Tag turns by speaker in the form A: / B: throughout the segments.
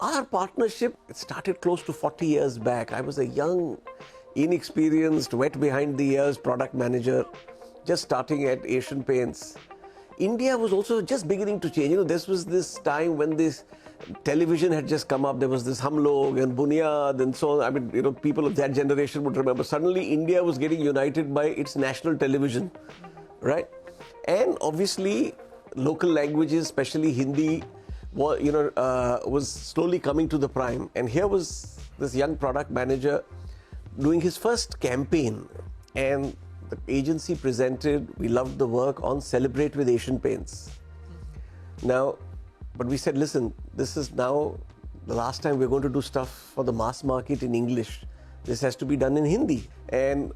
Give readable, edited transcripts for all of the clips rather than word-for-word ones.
A: Our partnership started close to 40 years back. I was a young, inexperienced, wet behind the ears product manager, just starting at Asian Paints. India was also just beginning to change. This was this time when this television had just come up. There was this Hum Log and Bunyad and so on. I mean, people of that generation would remember. Suddenly, India was getting united by its national television, right? And obviously, local languages, especially Hindi, was slowly coming to the prime. And here was this young product manager doing his first campaign. And the agency presented, we loved the work, on Celebrate with Asian Paints. Now, but we said, listen, this is now the last time we're going to do stuff for the mass market in English. This has to be done in Hindi. And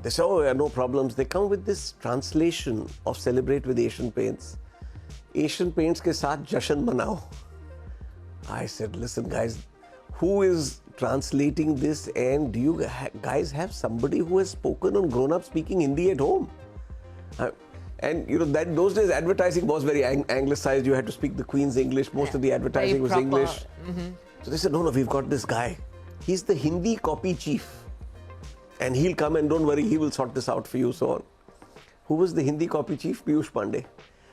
A: they said, oh, yeah, no problems. They come with this translation of Celebrate with Asian Paints. Asian Paints ke saath jashan manao. I said, listen, guys, who is translating this, and do you guys have somebody who has spoken or grown up speaking Hindi at home? And those days advertising was very anglicized. You had to speak the Queen's English. Most of the advertising was English. Mm-hmm. So they said, no, we've got this guy. He's the Hindi copy chief. And he'll come and don't worry, he will sort this out for you, so on. Who was the Hindi copy chief? Piyush Pandey.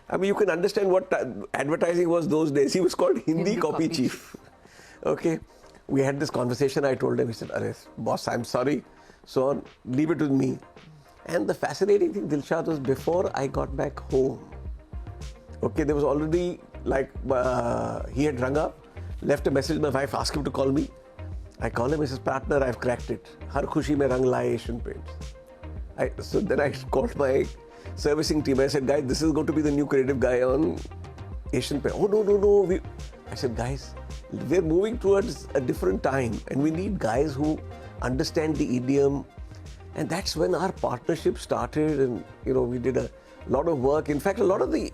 A: I mean, you can understand what advertising was those days. He was called Hindi copy chief. Okay. We had this conversation. I told him, he said, boss, I'm sorry. So leave it with me. And the fascinating thing, Dilshad, was before I got back home, okay, there was already he had rung up, left a message. My wife asked him to call me. I call him, he says, partner, I've cracked it. Har khushi mein rang laaye Asian Paints. So then I called my servicing team. I said, guys, this is going to be the new creative guy on Asian Paints. Oh, no. I said, guys, we're moving towards a different time and we need guys who understand the idiom. And that's when our partnership started, and we did a lot of work. In fact, a lot of the,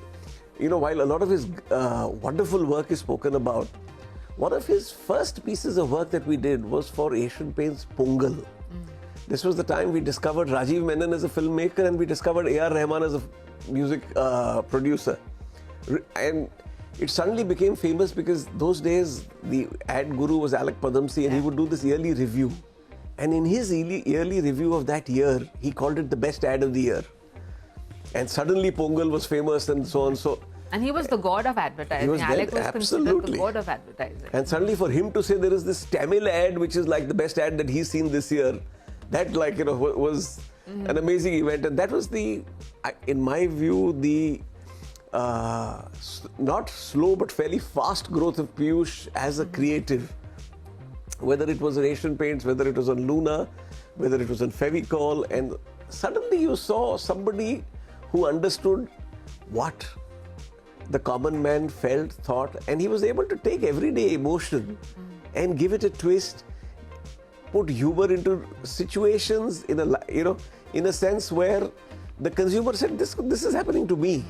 A: while a lot of his wonderful work is spoken about, one of his first pieces of work that we did was for Asian Paints Pongal. Mm. This was the time we discovered Rajiv Menon as a filmmaker and we discovered A.R. Rahman as a music producer. And it suddenly became famous because those days the ad guru was Alec Padamsee, and he would do this yearly review. And in his yearly review of that year, he called it the best ad of the year. And suddenly Pongal was famous and so on.
B: And he was the god of advertising. Alec was considered the god of advertising.
A: And suddenly for him to say there is this Tamil ad which is like the best ad that he's seen this year, that was an amazing event. And that was in my view, the not slow but fairly fast growth of Piyush as a creative. Whether it was on Asian Paints, whether it was on Luna, whether it was on Fevicol, and suddenly you saw somebody who understood what the common man felt, thought, and he was able to take everyday emotion and give it a twist, put humor into situations in a sense where the consumer said, this is happening to me.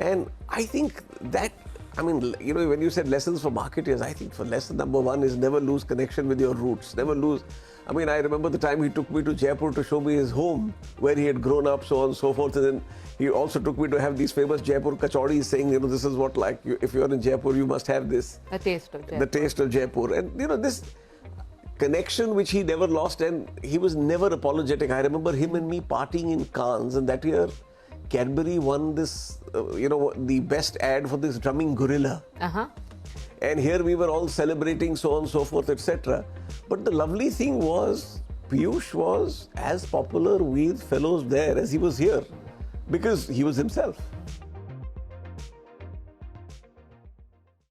A: And I think that, when you said lessons for marketers, I think for lesson number one is never lose connection with your roots. Never lose. I remember the time he took me to Jaipur to show me his home, where he had grown up, so on and so forth. And then he also took me to have these famous Jaipur kachoris, saying, this is what, if you're in Jaipur, you must have this.
B: The taste of Jaipur.
A: The taste of Jaipur. And, this connection which he never lost, and he was never apologetic. I remember him and me partying in Cannes, and that year, Cadbury won this, the best ad for this drumming gorilla. And here we were all celebrating, so on and so forth, etc. But the lovely thing was, Piyush was as popular with fellows there as he was here, because he was himself.